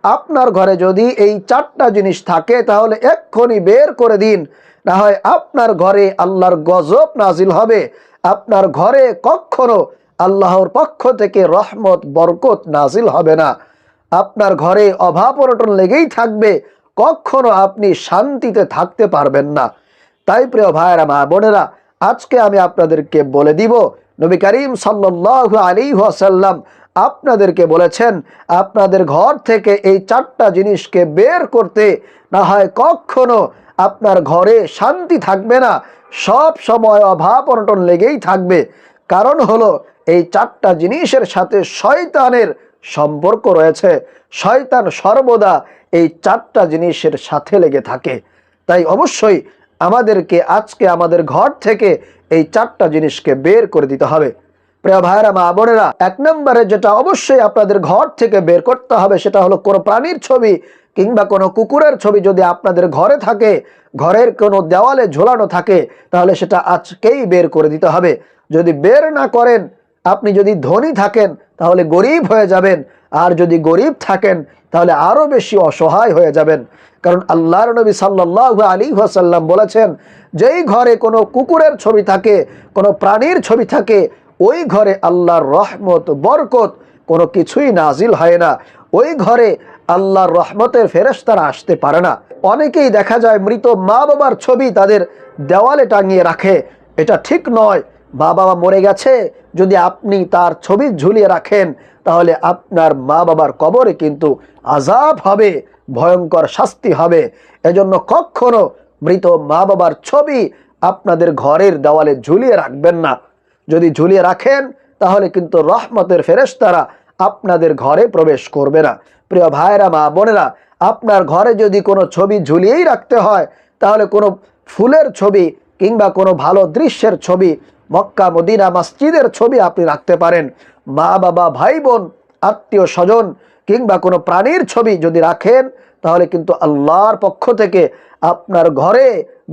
আপনার ঘরে যদি এই 4টা জিনিস থাকে তাহলে এক্ষুনি বের করে দিন, না হয় আপনার ঘরে আল্লাহর গজব নাজিল হবে, আপনার ঘরে কখনো আল্লাহর পক্ষ থেকে রহমত বরকত নাজিল হবে না, আপনার ঘরে অভাব অনটন লেগেই থাকবে, কখনো আপনি শান্তিতে থাকতে পারবেন না। তাই প্রিয় ভাইয়েরা, মা বোনেরা, আজকে আমি আপনাদেরকে বলে দিব, নবী করিম সাল্লাল্লাহু আলাইহি ওয়াসাল্লাম আপনাদেরকে বলেছেন আপনাদের ঘর থেকে এই 4টা জিনিসকে বের করতে, না হয় কখনো আপনার ঘরে শান্তি থাকবে না, সব সময় অভাব অনটন লেগেই থাকবে। কারণ হলো এই 4টা জিনিসের সাথে শয়তানের সম্পর্ক রয়েছে, শয়তান সর্বদা এই 4টা জিনিসের সাথে লেগে থাকে। তাই অবশ্যই আমাদেরকে আজকে আমাদের ঘর থেকে এই 4টা জিনিসকে বের করে দিতে হবে। প্রিয় ভাইরা, মা বোনেরা, 1 নম্বরে যেটা অবশ্যই আপনাদের ঘর থেকে বের করতে হবে সেটা হলো কোনো প্রাণীর ছবি কিংবা কোনো কুকুরের ছবি যদি আপনাদের ঘরে থাকে, ঘরের কোনো দেওয়ালে ঝোলানো থাকে, তাহলে সেটা আজকেই বের করে দিতে হবে। যদি বের না করেন, আপনি যদি ধনী থাকেন তাহলে গরিব হয়ে যাবেন, আর যদি গরিব থাকেন তাহলে আরো বেশি অসহায় হয়ে যাবেন। কারণ আল্লাহর নবী সাল্লাল্লাহু আলাইহি ওয়াসাল্লাম বলেছেন, যেই ঘরে কোনো কুকুরের ছবি থাকে, কোনো প্রাণীর ছবি থাকে, ওই ঘরে আল্লাহর রহমত বরকত কোনো কিছুই নাজিল হয় না, ওই ঘরে আল্লাহর রহমতের ফেরেশতারা আসতে পারে না। অনেকেই দেখা যায় মৃত মা বাবার ছবি তাদের দেওয়ালে টাঙিয়ে রাখে, এটা ঠিক নয়। মা বাবা মরে গেছে, যদি আপনি তার ছবি ঝুলিয়ে রাখেন তাহলে আপনার মা বাবার কবরে কিন্তু আযাব হবে, ভয়ঙ্কর শাস্তি হবে। এজন্য কখনো মৃত মা বাবার ছবি আপনাদের ঘরের দেওয়ালে ঝুলিয়ে রাখবেন না। যদি ঝুলিয়ে রাখেন তাহলে কিন্তু রহমতের ফেরেশতারা আপনাদের ঘরে প্রবেশ করবে না। প্রিয় ভাইরা, মা বোনেরা, আপনার ঘরে যদি কোনো ছবি ঝুলিয়েই রাখতে হয় তাহলে কোনো ফুলের ছবি কিংবা কোনো ভালো দৃশ্যের ছবি, মক্কা মদিনা মসজিদের ছবি আপনি রাখতে পারেন। মা বাবা, ভাই বোন, আত্মীয় স্বজন কিংবা কোনো প্রাণীর ছবি যদি রাখেন তাহলে কিন্তু আল্লাহর পক্ষ থেকে আপনার ঘরে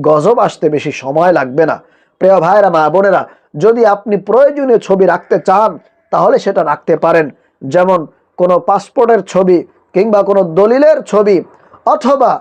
গজব আসতে বেশি সময় লাগবে না। প্রিয় ভাইরা, মা বোনেরা, যদি আপনি প্রয়োজনীয় ছবি রাখতে চান তাহলে সেটা রাখতে পারেন, যেমন কোনো পাসপোর্টের ছবি কিংবা কোনো দলিলের ছবি অথবা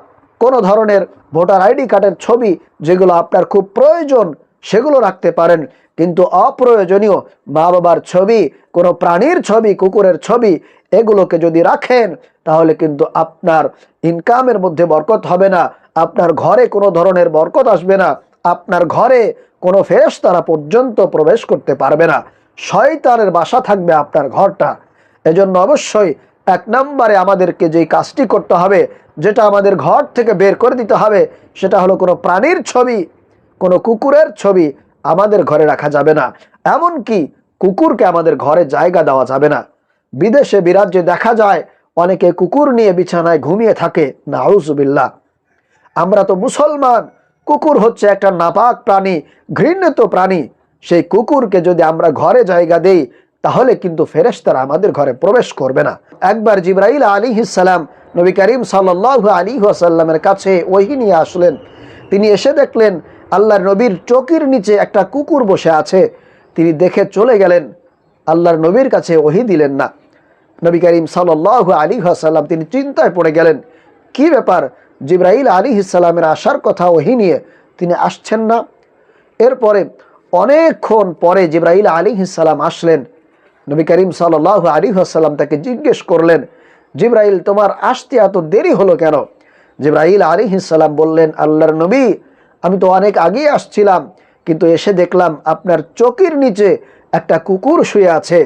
কোনো ধরনের ভোটার আইডি কার্ডের ছবি, যেগুলো আপনার খুব প্রয়োজন সেগুলো রাখতে পারেন। কিন্তু অপ্রয়োজনীয় মা বাবার ছবি, কোনো প্রাণীর ছবি, কুকুরের ছবি, এগুলোকে যদি রাখেন তাহলে কিন্তু আপনার ইনকামের মধ্যে বরকত হবে না, আপনার ঘরে কোনো ধরনের বরকত আসবে না, আপনার ঘরে কোনো ফেরেশতারা পর্যন্ত প্রবেশ করতে পারবে না, শয়তানের বাসা থাকবে আপনার ঘরটা। এজন্য অবশ্যই 1 নম্বরে আমাদেরকে যেই কাজটি করতে হবে, যেটা আমাদের ঘর থেকে বের করে দিতে হবে, সেটা হলো কোনো প্রাণীর ছবি, কোনো কুকুরের ছবি আমাদের ঘরে রাখা যাবে না। এমনকি কুকুরকে আমাদের ঘরে জায়গা দেওয়া যাবে না। বিদেশে বিরাজ্যে দেখা যায় অনেকে কুকুর নিয়ে বিছানায় ঘুমিয়ে থাকে, নাউজুবিল্লাহ। আমরা তো মুসলমান, কুকুর হচ্ছে একটা নাপাক প্রাণী, ঘৃণিত প্রাণী। সেই কুকুরকে যদি আমরা ঘরে জায়গা দেই তাহলে কিন্তু ফেরেশতারা আমাদের ঘরে প্রবেশ করবে না। একবার জিবরাইল আলাইহিস সালাম নবী করিম সাল্লাল্লাহু আলাইহি ওয়াসাল্লামের কাছে ওহী নিয়ে আসলেন। তিনি এসে দেখলেন আল্লাহর নবীর চৌকির নিচে একটা কুকুর বসে আছে। তিনি দেখে চলে গেলেন, আল্লাহর নবীর কাছে ওহী দিলেন না। নবী করিম সাল্লাল্লাহু আলাইহি ওয়াসাল্লাম তিনি চিন্তায় পড়ে গেলেন, কি ব্যাপার, জিবরাইল আলাইহিস সালামের আসার কথা ওহী নিয়ে তিনি আসছেন না। এরপরে অনেকক্ষণ পরে জিবরাইল আলাইহিস সালাম আসলেন। নবী করিম সাল্লাল্লাহু আলাইহি ওয়াসাল্লাম তাকে জিজ্ঞেস করলেন, জিবরাইল, তোমার আসতে এত দেরি হলো কেন? জিবরাইল আলাইহিস সালাম বললেন, আল্লাহর নবী, আমি তো অনেক আগেই আসছিলাম, কিন্তু এসে দেখলাম আপনার চৌকির নিচে একটা কুকুর শুয়ে আছে,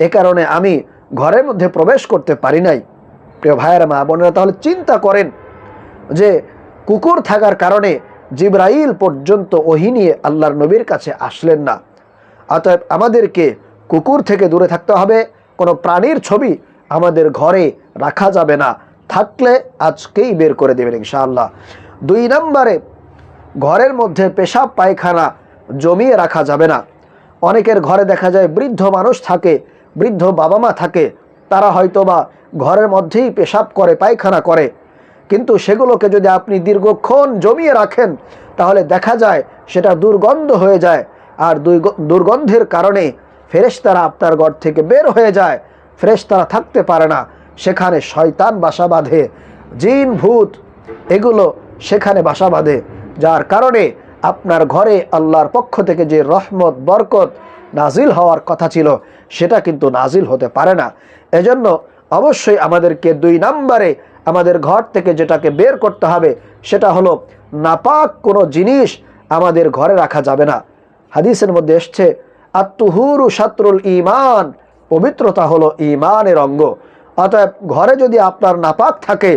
এ কারণে আমি ঘরের মধ্যে প্রবেশ করতে পারি নাই। প্রিয় ভাইয়েরা, মা বোনেরা, তাহলে চিন্তা করেন যে কুকুর থাকার কারণে জিবরাইল পর্যন্ত ওহী নিয়ে আল্লাহর নবীর কাছে আসলেন না। অতএব আমাদেরকে কুকুর থেকে দূরে থাকতে হবে, কোনো প্রাণীর ছবি আমাদের ঘরে রাখা যাবে না, থাকলে আজকেই বের করে দেবেন ইনশাআল্লাহ। 2 নম্বরে, ঘরের মধ্যে পেশাব পায়খানা জমিয়ে রাখা যাবে না। অনেকের ঘরে দেখা যায় বৃদ্ধ মানুষ থাকে, বৃদ্ধ বাবা মা থাকে, তারা হয়তোবা ঘরের মধ্যেই পেশাব করে, পায়খানা করে, কিন্তু সেগুলোকে যদি আপনি দীর্ঘক্ষণ জমিয়ে রাখেন তাহলে দেখা যায় সেটা দুর্গন্ধ হয়ে যায়, আর দুর্গন্ধের কারণে ফেরেশতারা আপনার ঘর থেকে বের হয়ে যায়, ফেরেশতারা থাকতে পারে না, সেখানে শয়তান বাসা বাঁধে, জিন ভূত এগুলো সেখানে বাসা বাঁধে, যার কারণে আপনার ঘরে আল্লাহর পক্ষ থেকে যে রহমত বরকত নাজিল হওয়ার কথা ছিল সেটা কিন্তু নাজিল হতে পারে না। এজন্য অবশ্যই আমাদেরকে 2 নম্বরে আমাদের ঘর থেকে যেটাকে বের করতে হবে সেটা হলো নাপাক কোনো জিনিস আমাদের ঘরে রাখা যাবে না। হাদিসের মধ্যে এসছে আত-তুহুরু শাতরুল ঈমান, পবিত্রতা হলো ঈমানের অঙ্গ। অতএব ঘরে যদি আপনার নাপাক থাকে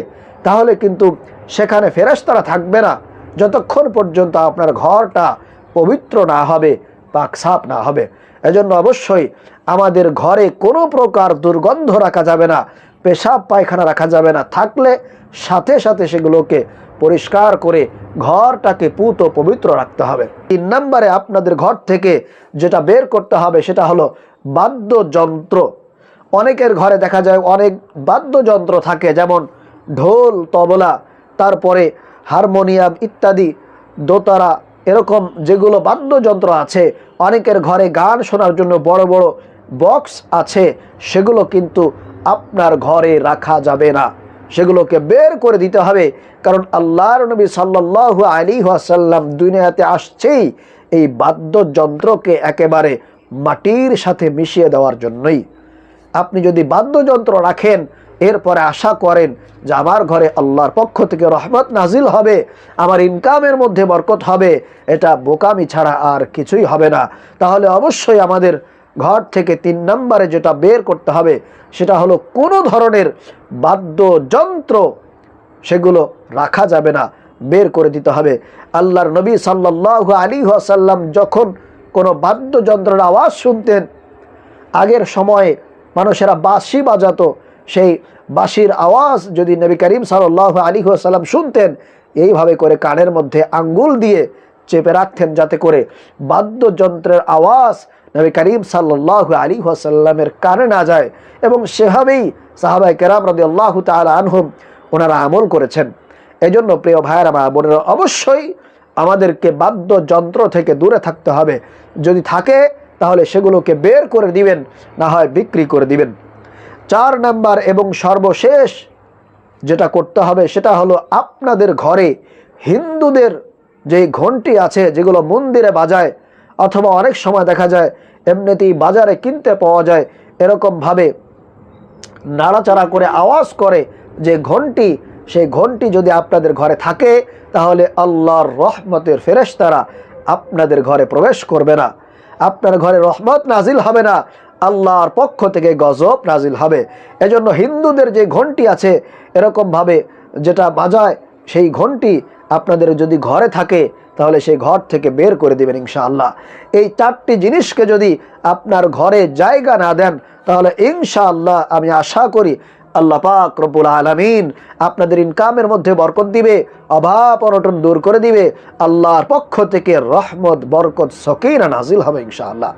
তাহলে কিন্তু সেখানে ফেরেশতারা থাকবে না যতক্ষণ পর্যন্ত আপনার ঘরটা পবিত্র না হবে, পাক সাফ না হবে। এজন্য অবশ্যই আমাদের ঘরে কোনো প্রকার দুর্গন্ধ রাখা যাবে না, পেশাব পায়খানা রাখা যাবে না, থাকলে সাথে সাথে সেগুলোকে পরিষ্কার করে ঘরটাকে পুত পবিত্র রাখতে হবে। 3 নম্বরে আপনাদের ঘর থেকে যেটা বের করতে হবে সেটা হলো বাদ্যযন্ত্র। অনেকের ঘরে দেখা যায় অনেক বাদ্যযন্ত্র থাকে, যেমন ঢোল, তবলা, তারপরে হারমোনিয়াম ইত্যাদি, দোতারা, এরকম যেগুলো বাদ্যযন্ত্র আছে। অনেকের ঘরে গান শোনার জন্য বড় বড় বক্স আছে, সেগুলো কিন্তু আপনার ঘরে রাখা যাবে না, সেগুলোকে বের করে দিতে হবে। কারণ আল্লাহর নবী সাল্লাল্লাহু আলাইহি ওয়াসাল্লাম দুনিয়াতে আসছেই এই বাদ্যযন্ত্রকে একেবারে মাটির সাথে মিশিয়ে দেওয়ার জন্যই। আপনি যদি বাদ্যযন্ত্র রাখেন এরপরে আশা করেন যে আমার ঘরে আল্লাহর পক্ষ থেকে রহমত নাজিল হবে, আমার ইনকামের মধ্যে বরকত হবে, এটা বোকামি ছাড়া আর কিছুই হবে না। তাহলে অবশ্যই আমাদের ঘর থেকে 3 নম্বরে যেটা বের করতে হবে সেটা হলো কোনো ধরনের বাদ্যযন্ত্র সেগুলো রাখা যাবে না, বের করে দিতে হবে। আল্লাহর নবী সাল্লাল্লাহু আলাইহি ওয়াসাল্লাম যখন কোনো বাদ্যযন্ত্রের আওয়াজ শুনতেন, আগের সময়ে মানুষেরা বাঁশি বাজাতো, সেই বাঁশির আওয়াজ যদি নবী করিম সাল্লাল্লাহু আলাইহি ওয়াসাল্লাম শুনতেন, এইভাবে করে কানের মধ্যে আঙ্গুল দিয়ে চেপে রাখতেন যাতে করে বাদ্যযন্ত্রের আওয়াজ নবী করিম সাল্লাল্লাহু আলাইহি ওয়াসাল্লামের কানে না যায়। এবং সেভাবেই সাহাবায়ে কেরাম রাদিয়াল্লাহু তাআলা আনহুম ওনারা আমল করেছেন। এজন্য প্রিয় ভাইয়েরা মা বোনেরা, অবশ্যই আমাদেরকে বাদ্যযন্ত্র থেকে দূরে থাকতে হবে। যদি থাকে তাহলে সেগুলোকে বের করে দিবেন, না হয় বিক্রি করে দিবেন। 4 নম্বর এবং সর্বশেষ যেটা করতে হবে সেটা হলো আপনাদের ঘরে হিন্দুদের যে ঘন্টি আছে যেগুলো মন্দিরে বাজায়, অথবা অনেক সময় দেখা যায় এমনিতেই বাজারে কিনতে পাওয়া যায়, এরকমভাবে নাড়াচাড়া করে আওয়াজ করে যে ঘন্টি, সেই ঘন্টি যদি আপনাদের ঘরে থাকে তাহলে আল্লাহর রহমতের ফেরেশতারা আপনাদের ঘরে প্রবেশ করবে না, আপনার ঘরে রহমত নাজিল হবে না, আল্লাহর পক্ষ থেকে গজব নাজিল হবে। এজন্য হিন্দুদের যে ঘন্টি আছে এরকমভাবে যেটা বাজায়, সেই ঘন্টি আপনাদের যদি ঘরে থাকে তাহলে সেই ঘর থেকে বের করে দেবেন ইনশাআল্লাহ। এই 4টি জিনিসকে যদি আপনার ঘরে জায়গা না দেন তাহলে ইনশাআল্লাহ আমি আশা করি আল্লাহ পাক রব্বুল আলামিন আপনাদের ইনকামের মধ্যে বরকত দিবে, অভাব অনটন দূর করে দিবে, আল্লাহর পক্ষ থেকে রহমত বরকত সকিনা নাজিল হবে ইনশাআল্লাহ।